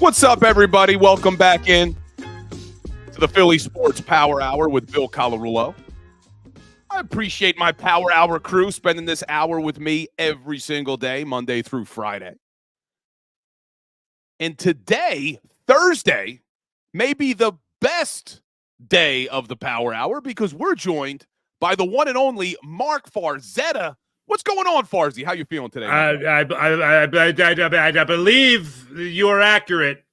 What's up, everybody? Welcome back in to the Philly Sports Power Hour with Bill Colarulo. I appreciate my Power Hour crew spending this hour with me every single day, Monday through Friday. And today, Thursday, may be the best day of the Power Hour because we're joined by the one and only Mark Farzetta. What's going on, Farzy? How you feeling today? I believe you are accurate.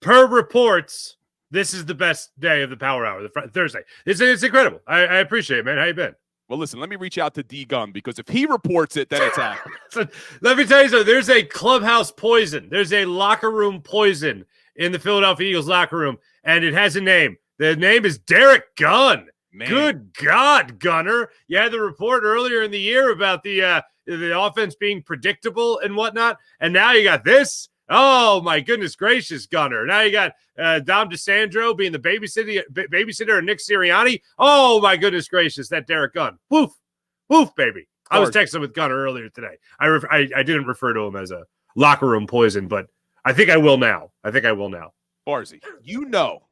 Per reports, this is the best day of the Power Hour, Thursday. It's incredible. I appreciate it, man. How you been? Well, listen, let me reach out to D-Gun because if he reports it, then it's accurate. So, let me tell you something. There's a clubhouse poison. There's a locker room poison in the Philadelphia Eagles locker room, and it has a name. The name is Derek Gunn. Man. Good God, Gunner. You had the report earlier in the year about the offense being predictable and whatnot, and now you got this. Oh, my goodness gracious, Gunner. Now you got Dom DeSandro being the babysitter of Nick Sirianni. Oh, my goodness gracious, that Derek Gunn. Woof, woof, baby. I was texting with Gunner earlier today. I didn't refer to him as a locker room poison, but I think I will now. Farzy, you know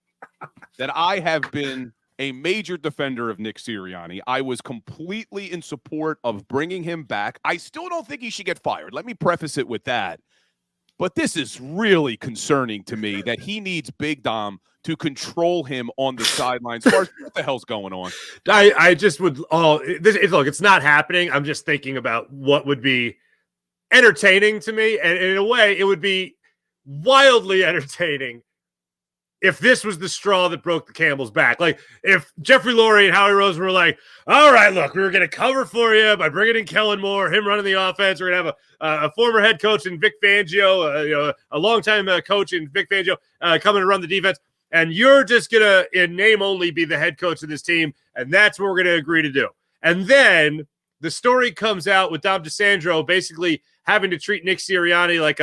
that I have been a major defender of Nick Sirianni. I was completely in support of bringing him back. I still don't think he should get fired. Let me preface it with that. But this is really concerning to me that he needs Big Dom to control him on the sidelines. What the hell's going on? I just would look, it's not happening. I'm just thinking about what would be entertaining to me. And in a way, it would be wildly entertaining if this was the straw that broke the camel's back. Like if Jeffrey Lurie and Howie Roseman were like, all right, look, we were going to cover for you by bringing in Kellen Moore, him running the offense. We're going to have a former head coach in Vic Fangio, a longtime coach in Vic Fangio coming to run the defense. And you're just going to, in name only, be the head coach of this team. And that's what we're going to agree to do. And then the story comes out with Dom DeSandro basically having to treat Nick Sirianni like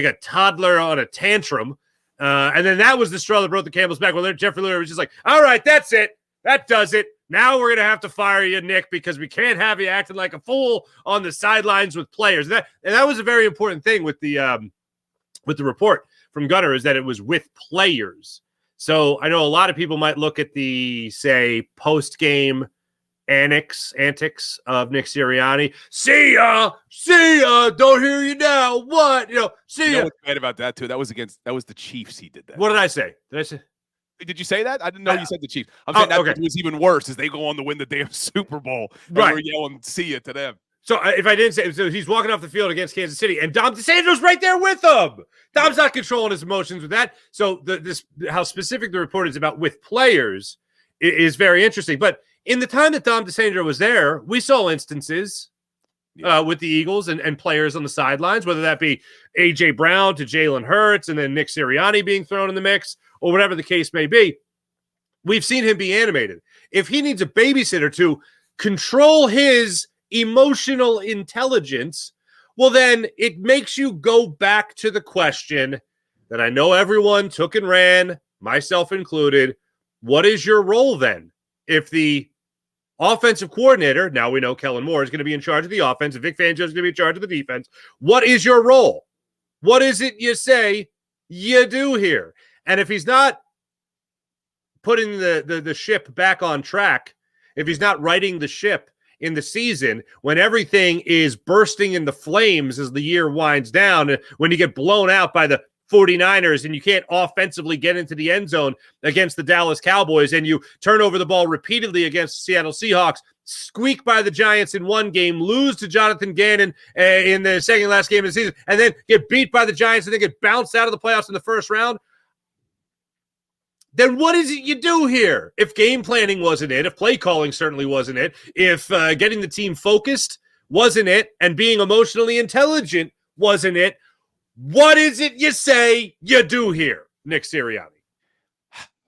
a toddler on a tantrum. And then that was the straw that broke the camel's back. Well, Jeffrey Lurie was just like, all right, that's it. That does it. Now we're going to have to fire you, Nick, because we can't have you acting like a fool on the sidelines with players. And that was a very important thing with the report from Gunner is that it was with players. So I know a lot of people might look at the, say, post-game antics of Nick Sirianni. See ya, don't hear you now. What? See ya. You know what's bad about that too? That was the Chiefs. He did that. What did I say? Did you say that? I didn't know you said the Chiefs. I'm saying that okay. Was even worse as they go on to win the damn Super Bowl. Right. We're yelling, see ya to them. So if I didn't say, so he's walking off the field against Kansas City, and Dom DeSandro's right there with him. Dom's not controlling his emotions with that. So how specific the report is about with players is very interesting. But in the time that Dom DeSandro was there, we saw instances with the Eagles and players on the sidelines, whether that be A.J. Brown to Jalen Hurts and then Nick Sirianni being thrown in the mix or whatever the case may be. We've seen him be animated. If he needs a babysitter to control his emotional intelligence, well, then it makes you go back to the question that I know everyone took and ran, myself included. What is your role then? If the offensive coordinator, now we know Kellen Moore is going to be in charge of the offense, and Vic Fangio is going to be in charge of the defense, what is your role? What is it you say you do here? And if he's not putting the ship back on track, if he's not righting the ship in the season, when everything is bursting into flames as the year winds down, when you get blown out by the 49ers and you can't offensively get into the end zone against the Dallas Cowboys, and you turn over the ball repeatedly against the Seattle Seahawks, squeak by the Giants in one game, lose to Jonathan Gannon in the second last game of the season, and then get beat by the Giants and then get bounced out of the playoffs in the first round, then what is it you do here? If game planning wasn't it, if play calling certainly wasn't it, if getting the team focused wasn't it, and being emotionally intelligent wasn't it, what is it you say you do here, Nick Sirianni?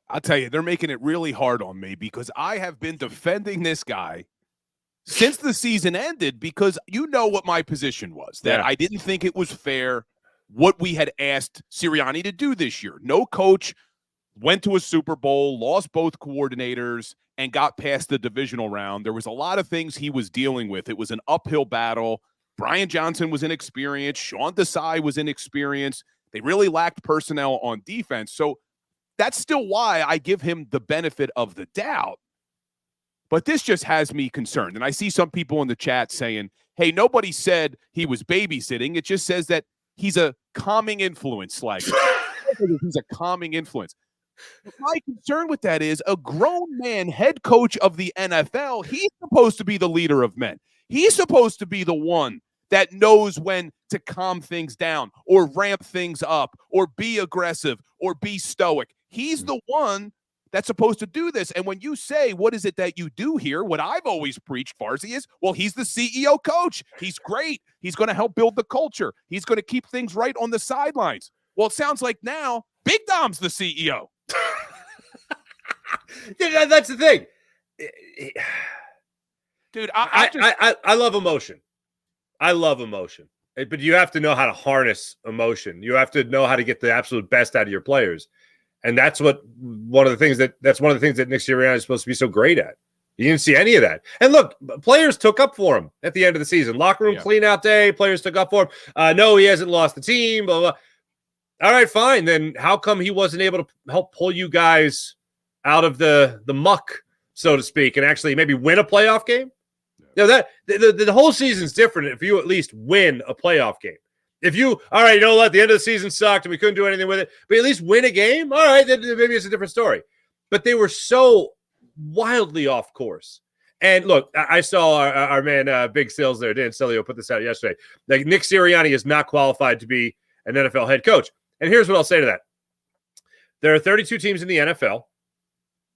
I'll tell you, they're making it really hard on me because I have been defending this guy since the season ended because you know what my position was, that I didn't think it was fair what we had asked Sirianni to do this year. No coach went to a Super Bowl, lost both coordinators, and got past the divisional round. There was a lot of things he was dealing with. It was an uphill battle. Brian Johnson was inexperienced. Sean Desai was inexperienced. They really lacked personnel on defense. So that's still why I give him the benefit of the doubt. But this just has me concerned. And I see some people in the chat saying, hey, nobody said he was babysitting. It just says that he's a calming influence. Like, he's a calming influence. My concern with that is a grown man, head coach of the NFL, he's supposed to be the leader of men. He's supposed to be the one that knows when to calm things down or ramp things up or be aggressive or be stoic. He's the one that's supposed to do this. And when you say, what is it that you do here? What I've always preached, Farzy, is, well, he's the CEO coach. He's great. He's going to help build the culture. He's going to keep things right on the sidelines. Well, it sounds like now Big Dom's the CEO. Yeah, that's the thing. Dude, I love emotion. I love emotion. But you have to know how to harness emotion. You have to know how to get the absolute best out of your players. And that's one of the things that Nick Sirianni is supposed to be so great at. You didn't see any of that. And look, players took up for him at the end of the season. Locker room clean out day, players took up for him. No, he hasn't lost the team, blah, blah. All right, fine. Then how come he wasn't able to help pull you guys out of the muck, so to speak, and actually maybe win a playoff game? You know, that the whole season's different if you at least win a playoff game. If you, all right, you know what, the end of the season sucked and we couldn't do anything with it, but at least win a game, all right, then maybe it's a different story. But they were so wildly off course. And look, I saw our man, Big Sales there, Dan Celio, put this out yesterday. Like, Nick Sirianni is not qualified to be an NFL head coach. And here's what I'll say to that. There are 32 teams in the NFL.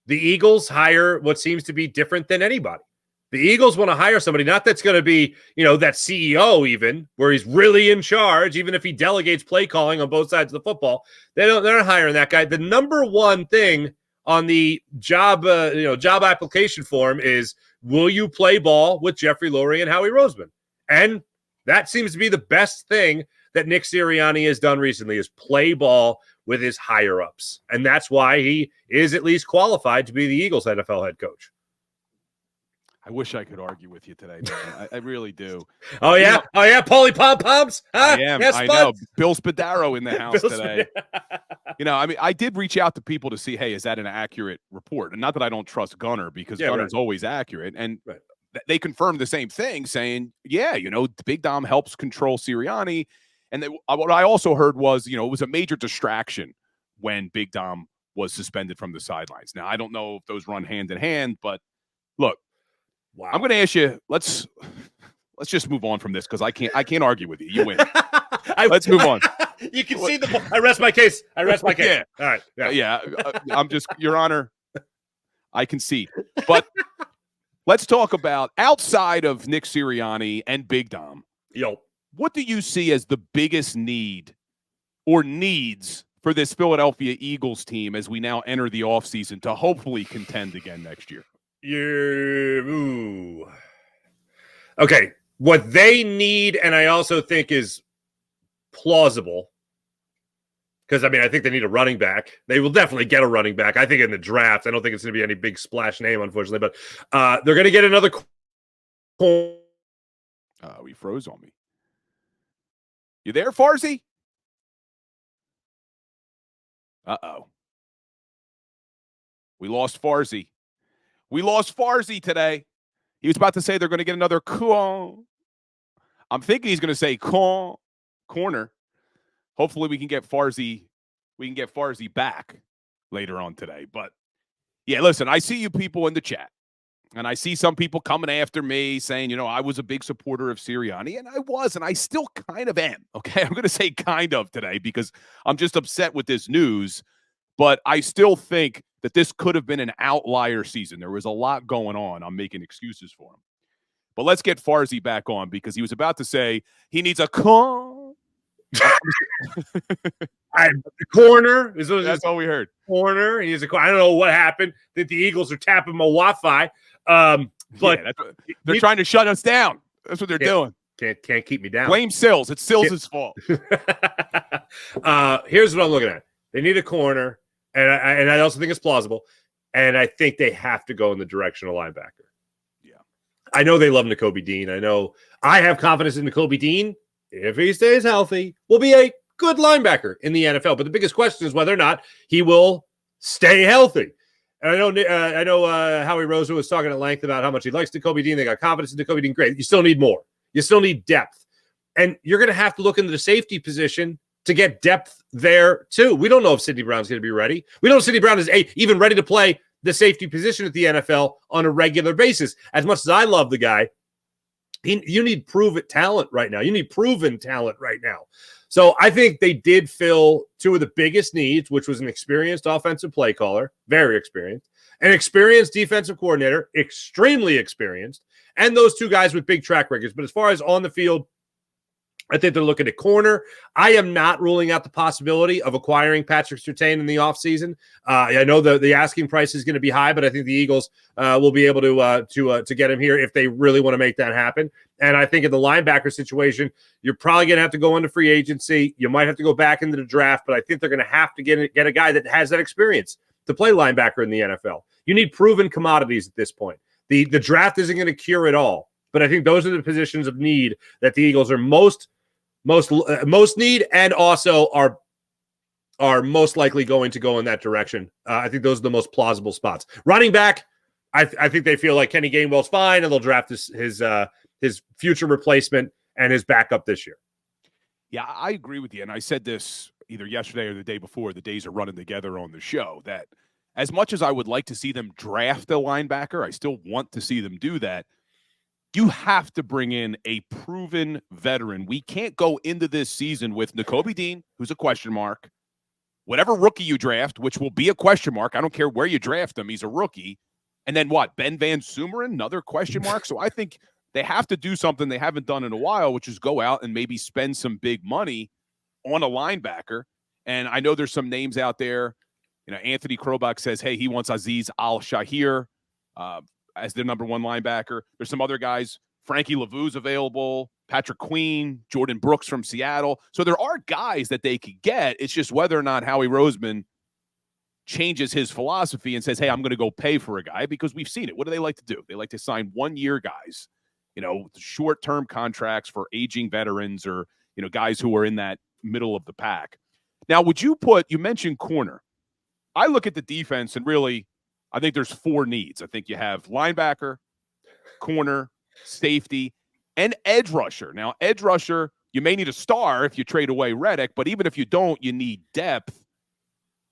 The Eagles hire what seems to be different than anybody. The Eagles want to hire somebody, not that's going to be, that CEO even, where he's really in charge, even if he delegates play calling on both sides of the football. They're not hiring that guy. The number one thing on the job application form is, will you play ball with Jeffrey Lurie and Howie Roseman? And that seems to be the best thing that Nick Sirianni has done recently, is play ball with his higher-ups. And that's why he is at least qualified to be the Eagles' NFL head coach. I wish I could argue with you today, man. I really do. Oh, yeah? Paulie Pom-Poms? Huh? I am. Yes, I know. Bill Spadaro in the house today. I did reach out to people to see, hey, is that an accurate report? And not that I don't trust Gunner, because Gunner's always accurate. And they confirmed the same thing, saying, Big Dom helps control Sirianni. And what I also heard was, it was a major distraction when Big Dom was suspended from the sidelines. Now, I don't know if those run hand in hand, but look, wow. I'm going to ask you, let's just move on from this, because I can't argue with you. You win. Let's move on. You can see I rest my case. Yeah. All right. Yeah. I'm just, Your Honor, I concede. But let's talk about, outside of Nick Sirianni and Big Dom. What do you see as the biggest need or needs for this Philadelphia Eagles team as we now enter the offseason to hopefully contend again next year? Okay. What they need, and I also think is plausible, because, I think they need a running back. They will definitely get a running back. I think in the draft, I don't think it's going to be any big splash name, unfortunately, but they're going to get another. He froze on me. You there, Farzy? Uh-oh. We lost Farzy. We lost Farzy today. He was about to say they're going to get another I'm thinking he's going to say corner. Hopefully we can get Farzy. We can get Farzy back later on today. But yeah, listen, I see you people in the chat. And I see some people coming after me saying, I was a big supporter of Sirianni, and I was, and I still kind of am. Okay, I'm going to say kind of today because I'm just upset with this news, but I still think that this could have been an outlier season. There was a lot going on. I'm making excuses for him. But let's get Farzy back on, because he was about to say he needs a corner. Corner. That's all we heard. Corner. I don't know what happened, that the Eagles are tapping my Wi-Fi. But they're trying to shut us down. That's what they're doing. Can't keep me down. Blame Sills. It's Sills' fault. Here's what I'm looking at. They need a corner, and I also think it's plausible. And I think they have to go in the direction of linebacker. Yeah, I know they love Nakobe Dean. I know I have confidence in Nakobe Dean. If he stays healthy, will be a good linebacker in the NFL. But the biggest question is whether or not he will stay healthy. And I know Howie Roseman was talking at length about how much he likes Nakobe Dean. They got confidence in Nakobe Dean. Great. You still need more. You still need depth. And you're going to have to look into the safety position to get depth there too. We don't know if Sidney Brown's going to be ready. We don't know if Sidney Brown is even ready to play the safety position at the NFL on a regular basis. As much as I love the guy, you need proven talent right now. You need proven talent right now. So I think they did fill two of the biggest needs, which was an experienced offensive play caller, very experienced, an experienced defensive coordinator, extremely experienced, and those two guys with big track records. But as far as on the field, I think they're looking at corner. I am not ruling out the possibility of acquiring Patrick Surtain in the offseason. I know the asking price is going to be high, but I think the Eagles will be able to get him here if they really want to make that happen. And I think in the linebacker situation, you're probably going to have to go into free agency. You might have to go back into the draft, but I think they're going to have to get a guy that has that experience to play linebacker in the NFL. You need proven commodities at this point. The draft isn't going to cure it all, but I think those are the positions of need that the Eagles are most need, and also are most likely going to go in that direction. I think those are the most plausible spots. Running back, I think they feel like Kenny Gainwell's fine, and they'll draft his future replacement and his backup this year. Yeah, I agree with you, and I said this either yesterday or the day before. The days are running together on the show. That as much as I would like to see them draft a linebacker, I still want to see them do that. You have to bring in a proven veteran. We can't go into this season with Nakobe Dean, who's a question mark. Whatever rookie you draft, which will be a question mark. I don't care where you draft him. He's a rookie. And then what? Ben Van Sumeren, another question mark. So I think they have to do something they haven't done in a while, which is go out and maybe spend some big money on a linebacker. And I know there's some names out there. Anthony Krobach says, hey, he wants Azeez Al-Shahir as their number one linebacker. There's some other guys. Frankie Lavue's available, Patrick Queen, Jordan Brooks from Seattle. So there are guys that they could get. It's just whether or not Howie Roseman changes his philosophy and says, hey, I'm going to go pay for a guy, because we've seen it. What do they like to do? They like to sign 1-year guys, short-term contracts for aging veterans or, guys who are in that middle of the pack. Now, you mentioned corner. I look at the defense and really, I think there's 4 needs. I think you have linebacker, corner, safety, and edge rusher. Now, edge rusher, you may need a star if you trade away Reddick, but even if you don't, you need depth.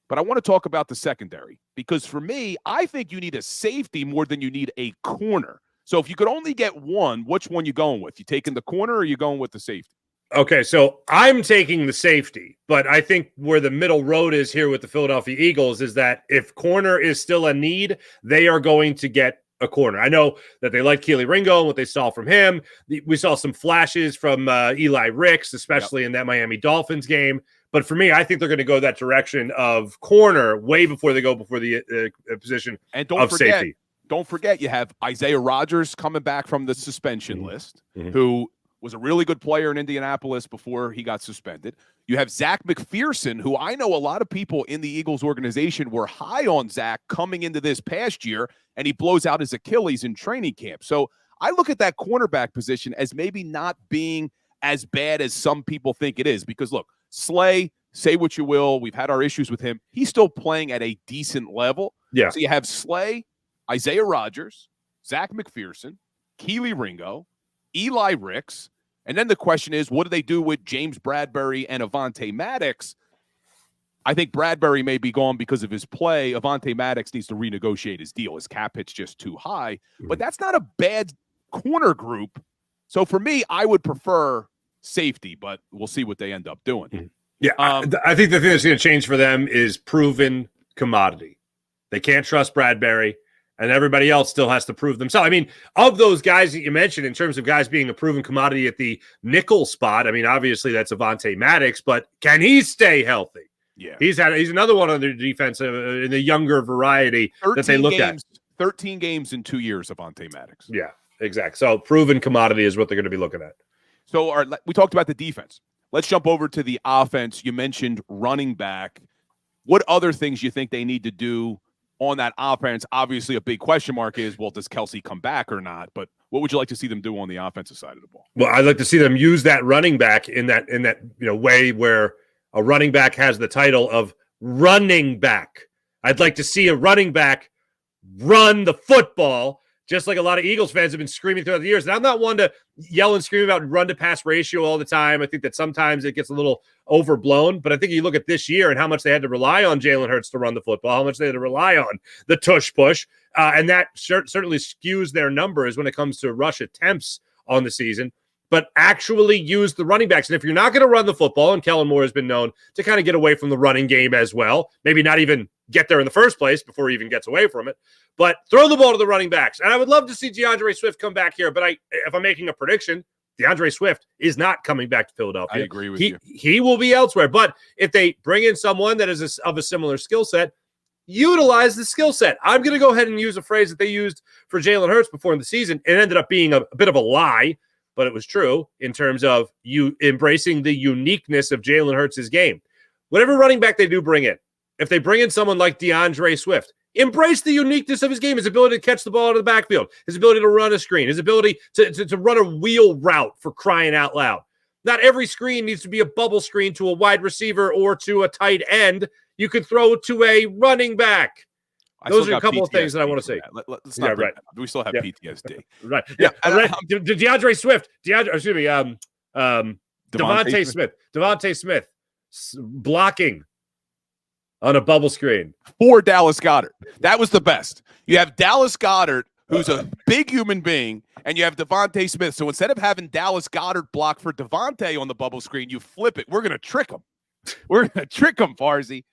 But I want to talk about the secondary, because for me, I think you need a safety more than you need a corner. So if you could only get one, which one you going with? You taking the corner or are you going with the safety? Okay, so I'm taking the safety, but I think where the middle road is here with the Philadelphia Eagles is that if corner is still a need, they are going to get a corner. I know that they like Keely Ringo and what they saw from him. We saw some flashes from Eli Ricks, especially in that Miami Dolphins game. But for me, I think they're going to go that direction of corner way before they go before the position of safety. Don't forget, you have Isaiah Rodgers coming back from the suspension list, who was a really good player in Indianapolis before he got suspended. You have Zach McPherson, who I know a lot of people in the Eagles organization were high on Zach coming into this past year, and he blows out his Achilles in training camp. So I look at that cornerback position as maybe not being as bad as some people think it is, because look, Slay, say what you will, we've had our issues with him. He's still playing at a decent level. Yeah. So you have Slay, Isaiah Rodgers, Zach McPherson, Keely Ringo, Eli Ricks, and then the question is, what do they do with James Bradbury and Avonte Maddox? I think Bradbury may be gone because of his play. Avonte Maddox needs to renegotiate his deal. His cap hit's just too high. But that's not a bad corner group. So for me, I would prefer safety, but we'll see what they end up doing. Yeah, I think the thing that's going to change for them is proven commodity. They can't trust Bradbury, and everybody else still has to prove themselves. I mean, of those guys that you mentioned in terms of guys being a proven commodity at the nickel spot, I mean, obviously that's Avonte Maddox, but can he stay healthy? Yeah. He's another one on their defense in the younger variety that they look at. 13 games in 2 years, Avonte Maddox. Yeah, exactly. So proven commodity is what they're going to be looking at. So we talked about the defense. Let's jump over to the offense. You mentioned running back. What other things you think they need to do on that offense? Obviously, a big question mark is, well, does Kelsey come back or not? But what would you like to see them do on the offensive side of the ball? Well, I'd like to see them use that running back in that way where a running back has the title of running back. I'd like to see a running back run the football, just like a lot of Eagles fans have been screaming throughout the years. And I'm not one to yell and scream about run-to-pass ratio all the time. I think that sometimes it gets a little overblown. But I think you look at this year and how much they had to rely on Jalen Hurts to run the football, how much they had to rely on the tush push. And that certainly skews their numbers when it comes to rush attempts on the season. But actually use the running backs. And if you're not going to run the football, and Kellen Moore has been known to kind of get away from the running game as well, maybe not even get there in the first place before he even gets away from it, but throw the ball to the running backs. And I would love to see DeAndre Swift come back here, but if I'm making a prediction, DeAndre Swift is not coming back to Philadelphia. I agree with you. He will be elsewhere. But if they bring in someone that is of a similar skill set, utilize the skill set. I'm going to go ahead and use a phrase that they used for Jalen Hurts before in the season. It ended up being a bit of a lie, but it was true in terms of you embracing the uniqueness of Jalen Hurts' game. Whatever running back they do bring in, if they bring in someone like DeAndre Swift, embrace the uniqueness of his game, his ability to catch the ball out of the backfield, his ability to run a screen, his ability to run a wheel route, for crying out loud. Not every screen needs to be a bubble screen to a wide receiver or to a tight end. You could throw to a running back. Those are a couple of things that I want to say. Let's not bring that up. We still have PTSD. Right. Yeah. DeAndre Swift. Devontae Smith. Devontae Smith blocking on a bubble screen for Dallas Goedert. That was the best. You have Dallas Goedert, who's a big human being, and you have Devontae Smith. So instead of having Dallas Goedert block for Devontae on the bubble screen, you flip it. We're going to trick him. We're going to trick him, Farzy.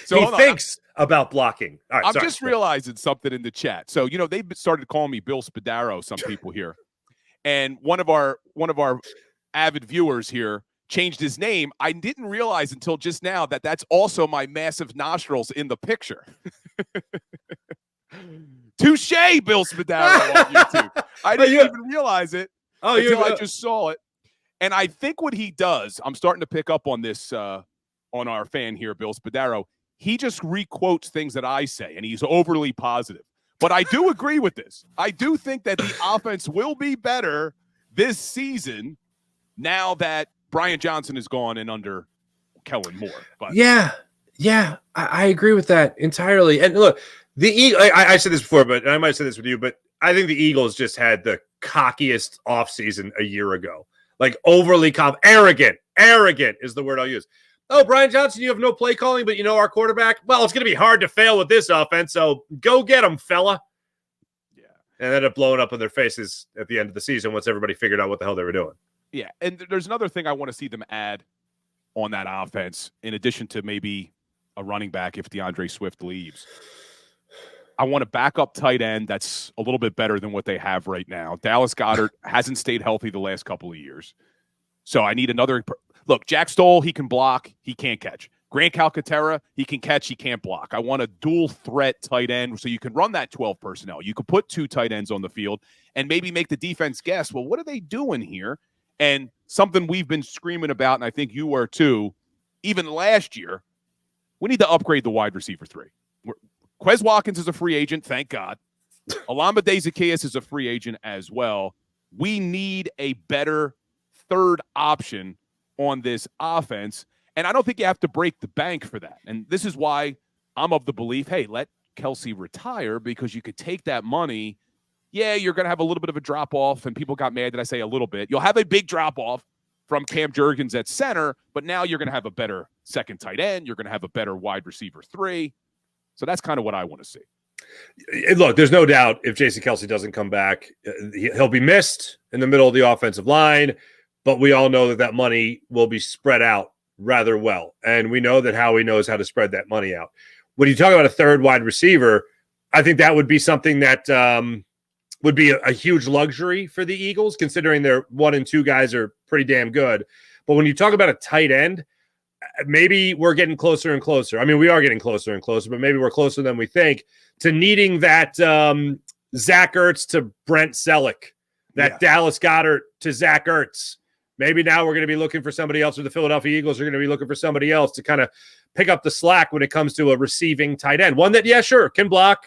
So he thinks about blocking. All right, I'm just realizing something in the chat. So, they've started calling me Bill Spadaro, some people here. And one of our avid viewers here changed his name. I didn't realize until just now that that's also my massive nostrils in the picture. Touche, Bill Spadaro on YouTube. I didn't even realize it until I just saw it. And I think what he does, I'm starting to pick up on this on our fan here, Bill Spadaro. He just re-quotes things that I say, and he's overly positive. But I do agree with this. I do think that the offense will be better this season now that Brian Johnson is gone and under Kellen Moore. But yeah, I agree with that entirely. And look, the Eagles, I said this before, but I might say this with you, but I think the Eagles just had the cockiest offseason a year ago. Like overly arrogant is the word I'll use. Oh, Brian Johnson, you have no play calling, but our quarterback? Well, it's going to be hard to fail with this offense, so go get him, fella. Yeah. And ended up blowing up in their faces at the end of the season once everybody figured out what the hell they were doing. Yeah, and there's another thing I want to see them add on that offense, in addition to maybe a running back if DeAndre Swift leaves. I want a backup tight end that's a little bit better than what they have right now. Dallas Goedert hasn't stayed healthy the last couple of years. So I need another – look, Jack Stoll, he can block, he can't catch. Grant Calcaterra, he can catch, he can't block. I want a dual threat tight end so you can run that 12 personnel. You could put 2 tight ends on the field and maybe make the defense guess, well, what are they doing here? And something we've been screaming about, and I think you were too, even last year, we need to upgrade the wide receiver 3. Quez Watkins is a free agent, thank God. Olamide Zaccheaus is a free agent as well. We need a better third option on this offense, and I don't think you have to break the bank for that. And this is why I'm of the belief, hey, let Kelsey retire, because you could take that money. Yeah, you're going to have a little bit of a drop-off, and people got mad that I say a little bit. You'll have a big drop-off from Cam Jurgens at center, but now you're going to have a better second tight end. You're going to have a better wide receiver 3. So that's kind of what I want to see. Look, there's no doubt if Jason Kelsey doesn't come back, he'll be missed in the middle of the offensive line, but we all know that money will be spread out rather well, and we know that Howie knows how to spread that money out. When you talk about a third wide receiver, I think that would be something that would be a huge luxury for the Eagles, considering their 1 and 2 guys are pretty damn good. But when you talk about a tight end, maybe we're getting closer and closer. I mean, we are getting closer and closer, but maybe we're closer than we think to needing that Zach Ertz to Brent Selleck, that Dallas Goedert to Zach Ertz. Maybe now we're going to be looking for somebody else, or the Philadelphia Eagles are going to be looking for somebody else to kind of pick up the slack when it comes to a receiving tight end. One that, can block,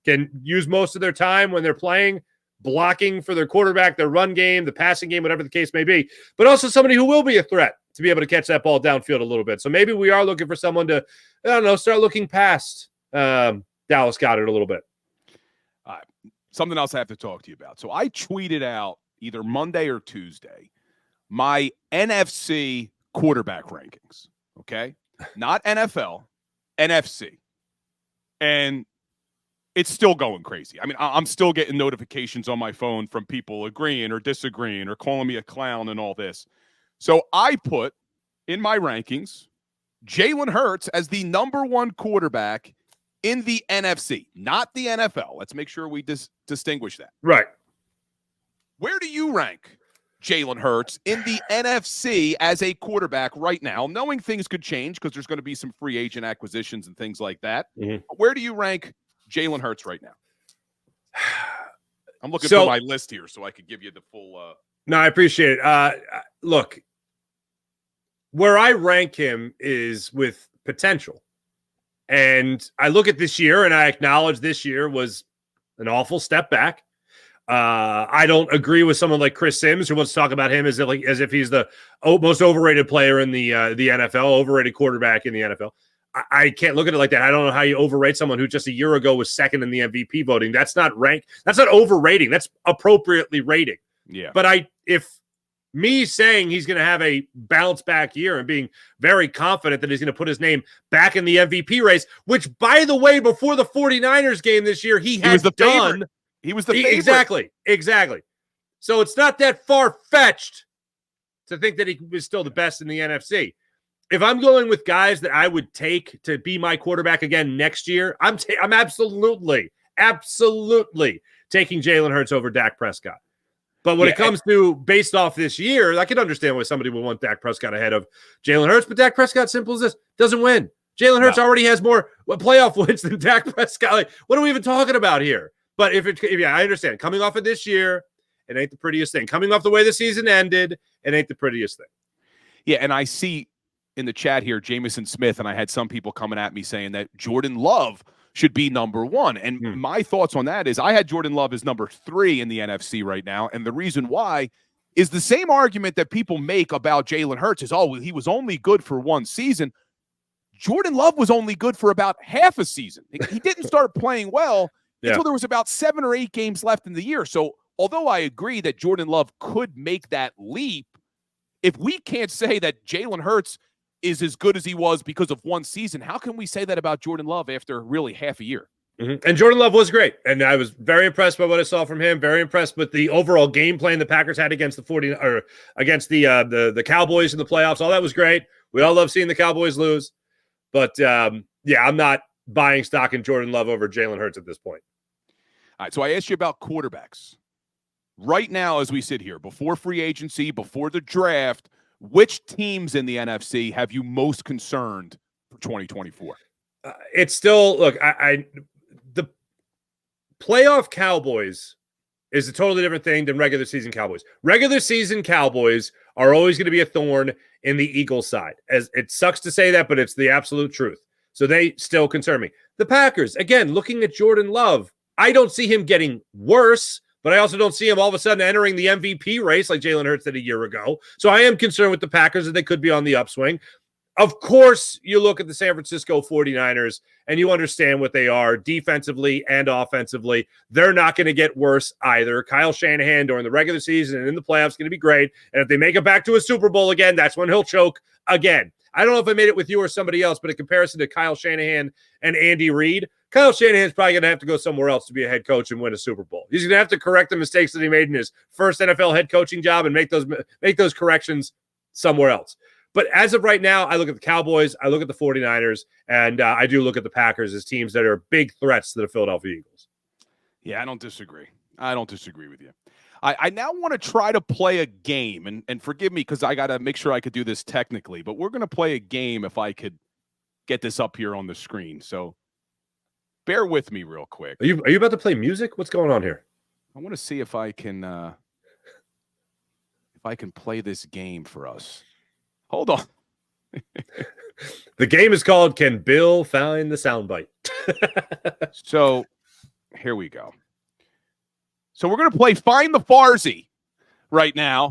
can use most of their time when they're playing, blocking for their quarterback, their run game, the passing game, whatever the case may be, but also somebody who will be a threat to be able to catch that ball downfield a little bit. So maybe we are looking for someone to, I don't know, start looking past Dallas Goedert a little bit. All right. Something else I have to talk to you about. So I tweeted out either Monday or Tuesday my NFC quarterback rankings, okay? Not NFL, NFC. And it's still going crazy. I mean, I'm still getting notifications on my phone from people agreeing or disagreeing or calling me a clown and all this. So I put in my rankings Jalen Hurts as the number one quarterback in the NFC, not the NFL. Let's make sure we distinguish that. Right. Where do you rank Jalen Hurts in the NFC as a quarterback right now, knowing things could change because there's going to be some free agent acquisitions and things like that? Where do you rank Jalen Hurts right now? I'm looking for my list here so I could give you the full. No, I appreciate it. Look, where I rank him is with potential. And I look at this year and I acknowledge this year was an awful step back. I don't agree with someone like Chris Sims who wants to talk about him as if he's the most overrated player in the NFL, overrated quarterback in the NFL. I can't look at it like that. I don't know how you overrate someone who just a year ago was second in the MVP voting. That's not rank. That's not overrating. That's appropriately rating. Yeah. But if me saying he's going to have a bounce back year and being very confident that he's going to put his name back in the MVP race, which, by the way, before the 49ers game this year, he was the favorite. He was the favorite. Exactly. So it's not that far-fetched to think that he was still the best in the NFC. If I'm going with guys that I would take to be my quarterback again next year, I'm absolutely taking Jalen Hurts over Dak Prescott. But when it comes to based off this year, I can understand why somebody would want Dak Prescott ahead of Jalen Hurts. But Dak Prescott, simple as this, doesn't win. Jalen Hurts already has more playoff wins than Dak Prescott. Like, what are we even talking about here? But I understand. Coming off of this year, it ain't the prettiest thing. Coming off the way the season ended, it ain't the prettiest thing. Yeah, and I see in the chat here, Jameson Smith, and I had some people coming at me saying that Jordan Love should be number one. And my thoughts on that is I had Jordan Love as number 3 in the NFC right now. And the reason why is the same argument that people make about Jalen Hurts is, he was only good for one season. Jordan Love was only good for about half a season. He didn't start playing well until there was about 7 or 8 games left in the year. So although I agree that Jordan Love could make that leap, if we can't say that Jalen Hurts is as good as he was because of one season, how can we say that about Jordan Love after really half a year? And Jordan Love was great. And I was very impressed by what I saw from him. Very impressed with the overall game plan the Packers had against against the Cowboys in the playoffs. All that was great. We all love seeing the Cowboys lose. But I'm not buying stock in Jordan Love over Jalen Hurts at this point. All right. So I asked you about quarterbacks. Right now, as we sit here, before free agency, before the draft, which teams in the NFC have you most concerned for 2024? It's still, look, the playoff Cowboys is a totally different thing than regular season Cowboys. Regular season Cowboys are always going to be a thorn in the Eagles' side. As it sucks to say that, but it's the absolute truth. So they still concern me. The Packers, again, looking at Jordan Love, I don't see him getting worse, but I also don't see him all of a sudden entering the MVP race like Jalen Hurts did a year ago. So I am concerned with the Packers that they could be on the upswing. Of course, you look at the San Francisco 49ers and you understand what they are defensively and offensively. They're not going to get worse either. Kyle Shanahan during the regular season and in the playoffs is going to be great. And if they make it back to a Super Bowl again, that's when he'll choke again. I don't know if I made it with you or somebody else, but in comparison to Kyle Shanahan and Andy Reid, Kyle Shanahan's probably going to have to go somewhere else to be a head coach and win a Super Bowl. He's going to have to correct the mistakes that he made in his first NFL head coaching job and make those corrections somewhere else. But as of right now, I look at the Cowboys, I look at the 49ers, and I do look at the Packers as teams that are big threats to the Philadelphia Eagles. Yeah, I don't disagree. I don't disagree with you. I now want to try to play a game, and forgive me because I got to make sure I could do this technically, but we're going to play a game if I could get this up here on the screen. So bear with me real quick. Are you about to play music? What's going on here? I want to see if I can play this game for us. Hold on. The game is called Can Bill Find the Soundbite? So here we go. So we're going to play Find the Farzy right now.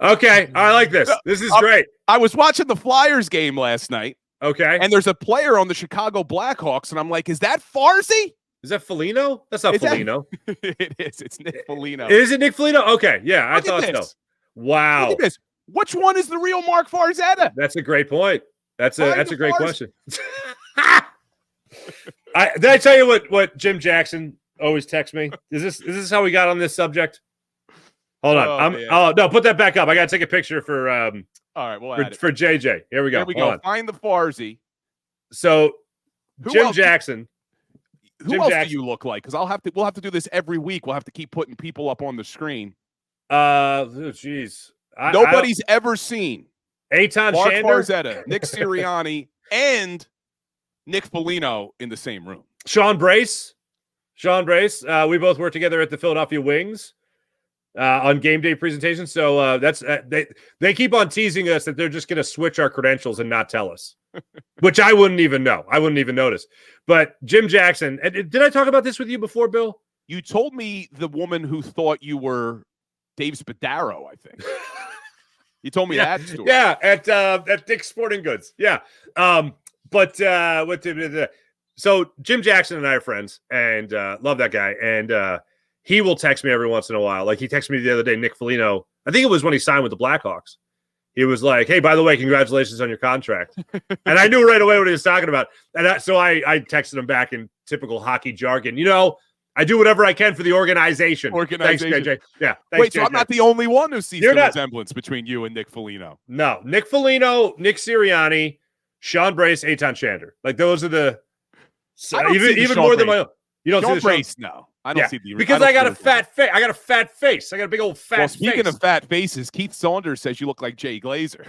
Okay, I like this. This is great. I was watching the Flyers game last night. Okay. And there's a player on the Chicago Blackhawks, and I'm like, is that Farzy? Is that Foligno? That's not Foligno. It is. It's Nick Foligno. Is it Nick Foligno? Okay, yeah, I thought so. Wow. Look at this. Which one is the real Mark Farzetta? That's a great point. That's a great question. Did I tell you what Jim Jackson always texts me? Is this how we got on this subject? Hold on. No, put that back up. I got to take a picture for all right, for JJ. Here we go. Here we go. Find the Farzy. So Jim Jackson. Who else do you look like? Because we'll have to do this every week. We'll have to keep putting people up on the screen. Jeez. Nobody's ever seen Eitan Mark Shander, Farzetta, Nick Sirianni, and Nick Foligno in the same room. Sean Brace. We both worked together at the Philadelphia Wings on game day presentations. So that's they keep on teasing us that they're just going to switch our credentials and not tell us, which I wouldn't even know. I wouldn't even notice. But Jim Jackson, did I talk about this with you before, Bill? You told me the woman who thought you were Dave Spadaro, I think. You told me that story. Yeah, at Dick's Sporting Goods. Yeah. So Jim Jackson and I are friends, and love that guy. And he will text me every once in a while. Like he texted me the other day, Nick Foligno. I think it was when he signed with the Blackhawks. He was like, "Hey, by the way, congratulations on your contract." And I knew right away what he was talking about. And so I texted him back in typical hockey jargon. I do whatever I can for the organization. Thanks, JJ. Yeah. Thanks, Wait, so JJ. I'm not the only one who sees the resemblance between you and Nick Foligno. No, Nick Foligno, Nick Sirianni, Sean Brace, Eitan Shander. Like those are the even more than my own. You don't see the Brace? No, I don't see the because I got a fat face. I got a fat face. I got a big old fat face. Speaking of fat faces, Keith Saunders says you look like Jay Glazer.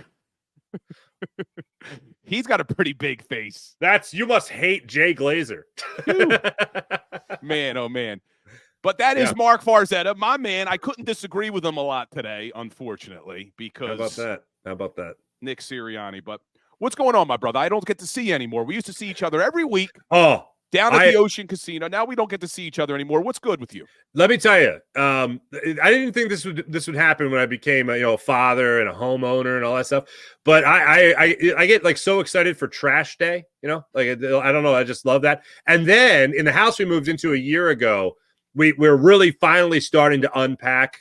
He's got a pretty big face. You must hate Jay Glazer. Man, oh man. But that is Mark Farzetta, my man. I couldn't disagree with him a lot today, unfortunately, because How about that? Nick Sirianni. But what's going on, my brother? I don't get to see you anymore. We used to see each other every week. Oh, down at the Ocean Casino. Now we don't get to see each other anymore. What's good with you? Let me tell you, I didn't think this would happen when I became a father and a homeowner and all that stuff. But I get like so excited for trash day. Like I don't know, I just love that. And then in the house we moved into a year ago, we're really finally starting to unpack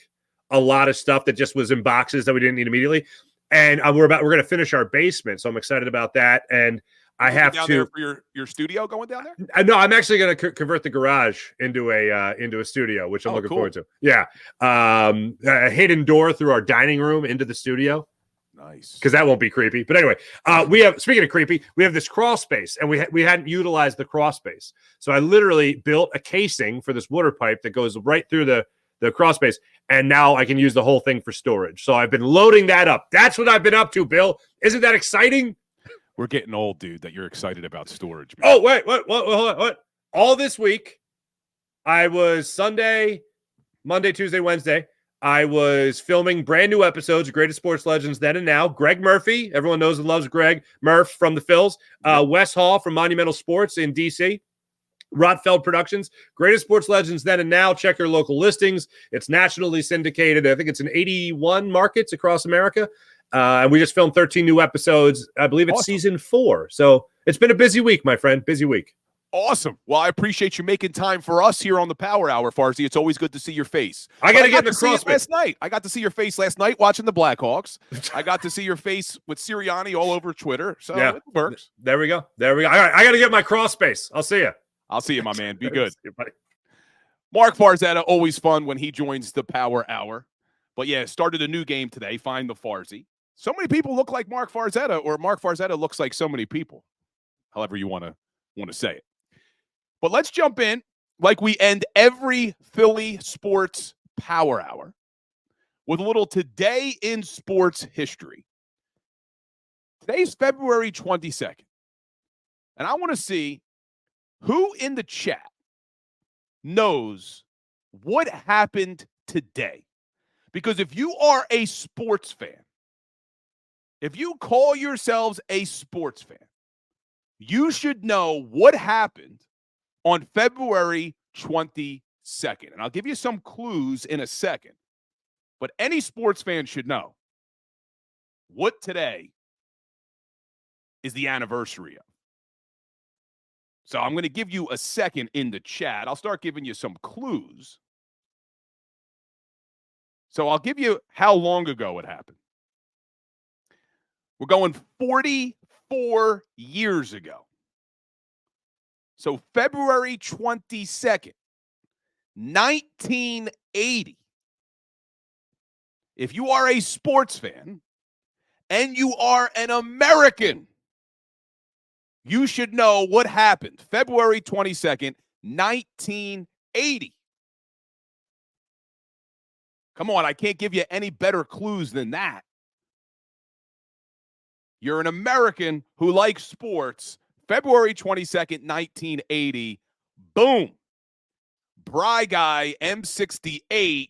a lot of stuff that just was in boxes that we didn't need immediately. And we're going to finish our basement, so I'm excited about that. And I have down to there for your studio going down there. No, I'm actually going to convert the garage into a studio, which I'm looking forward to. Yeah, a hidden door through our dining room into the studio. Nice, because that won't be creepy. But anyway, speaking of creepy, we have this crawl space, and we hadn't utilized the crawl space. So I literally built a casing for this water pipe that goes right through the crawl space, and now I can use the whole thing for storage. So I've been loading that up. That's what I've been up to, Bill. Isn't that exciting? We're getting old, dude, that you're excited about storage. Man. Oh, wait, what? All this week, I was Sunday, Monday, Tuesday, Wednesday, I was filming brand new episodes of Greatest Sports Legends Then and Now. Greg Murphy, everyone knows and loves Greg Murph from the Phils. Wes Hall from Monumental Sports in D.C. Rotfeld Productions, Greatest Sports Legends Then and Now. Check your local listings. It's nationally syndicated. I think it's in 81 markets across America. And we just filmed 13 new episodes. I believe it's season 4. So it's been a busy week, my friend. Busy week. Awesome. Well, I appreciate you making time for us here on the Power Hour, Farzy. It's always good to see your face. I got to get in the crossfit last night. I got to see your face last night watching the Blackhawks. I got to see your face with Sirianni all over Twitter. So it works. There we go. All right, I got to get my cross space. I'll see you. I'll see you, my man. Be good. You, buddy. Mark Farzetta, always fun when he joins the Power Hour. But yeah, started a new game today. Find the Farzy. So many people look like Mark Farzetta, or Mark Farzetta looks like so many people. However you want to say it. But let's jump in like we end every Philly sports Power Hour with a little Today in Sports History. Today's February 22nd. And I want to see who in the chat knows what happened today. Because if you are a sports fan, if you call yourselves a sports fan, you should know what happened on February 22nd. And I'll give you some clues in a second. But any sports fan should know what today is the anniversary of. So I'm going to give you a second in the chat. I'll start giving you some clues. So I'll give you how long ago it happened. We're going 44 years ago. So February 22nd, 1980. If you are a sports fan and you are an American, you should know what happened February 22nd, 1980. Come on, I can't give you any better clues than that. You're an American who likes sports. February 22nd, 1980. Boom. Bry Guy M68.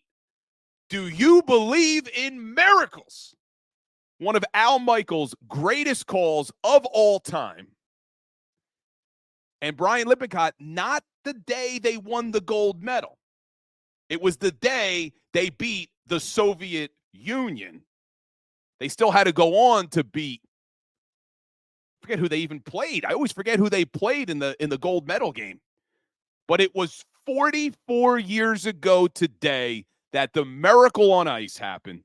Do you believe in miracles? One of Al Michaels' greatest calls of all time. And Brian Lippincott, not the day they won the gold medal. It was the day they beat the Soviet Union. They still had to go on to beat, forget who they even played. I always forget who they played in the gold medal game. But it was 44 years ago today that the miracle on ice happened.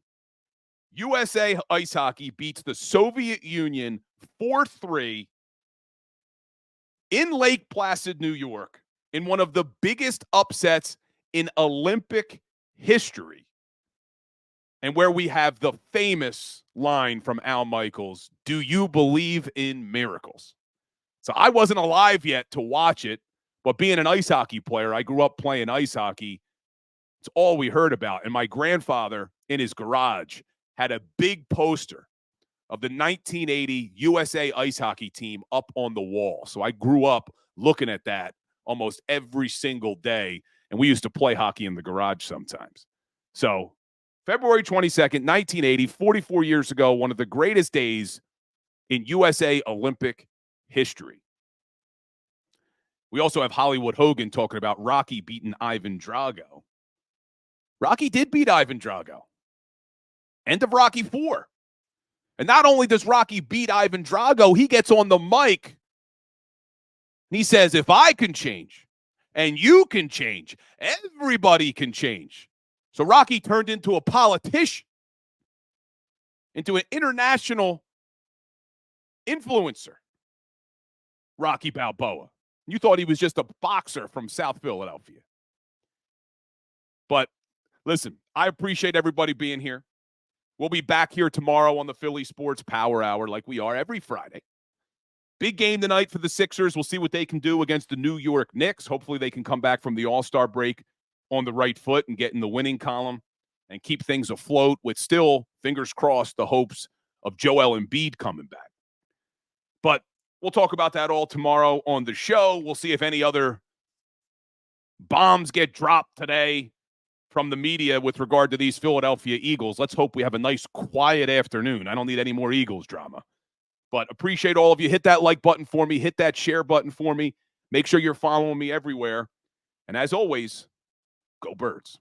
USA Ice Hockey beats the Soviet Union 4-3 in Lake Placid, New York, in one of the biggest upsets in Olympic history. And where we have the famous line from Al Michaels, do you believe in miracles? So I wasn't alive yet to watch it, but being an ice hockey player, I grew up playing ice hockey. It's all we heard about. And my grandfather in his garage had a big poster of the 1980 USA ice hockey team up on the wall. So I grew up looking at that almost every single day. And we used to play hockey in the garage sometimes. So February 22nd, 1980, 44 years ago, one of the greatest days in USA Olympic history. We also have Hollywood Hogan talking about Rocky beating Ivan Drago. Rocky did beat Ivan Drago. End of Rocky IV. And not only does Rocky beat Ivan Drago, he gets on the mic and he says, if I can change and you can change, everybody can change. So Rocky turned into a politician, into an international influencer, Rocky Balboa. You thought he was just a boxer from South Philadelphia. But listen, I appreciate everybody being here. We'll be back here tomorrow on the Philly Sports Power Hour like we are every Friday. Big game tonight for the Sixers. We'll see what they can do against the New York Knicks. Hopefully they can come back from the All-Star break on the right foot and get in the winning column and keep things afloat with still, fingers crossed, the hopes of Joel Embiid coming back. But we'll talk about that all tomorrow on the show. We'll see if any other bombs get dropped today from the media with regard to these Philadelphia Eagles. Let's hope we have a nice, quiet afternoon. I don't need any more Eagles drama. But appreciate all of you. Hit that like button for me. Hit that share button for me. Make sure you're following me everywhere. And as always, go Birds.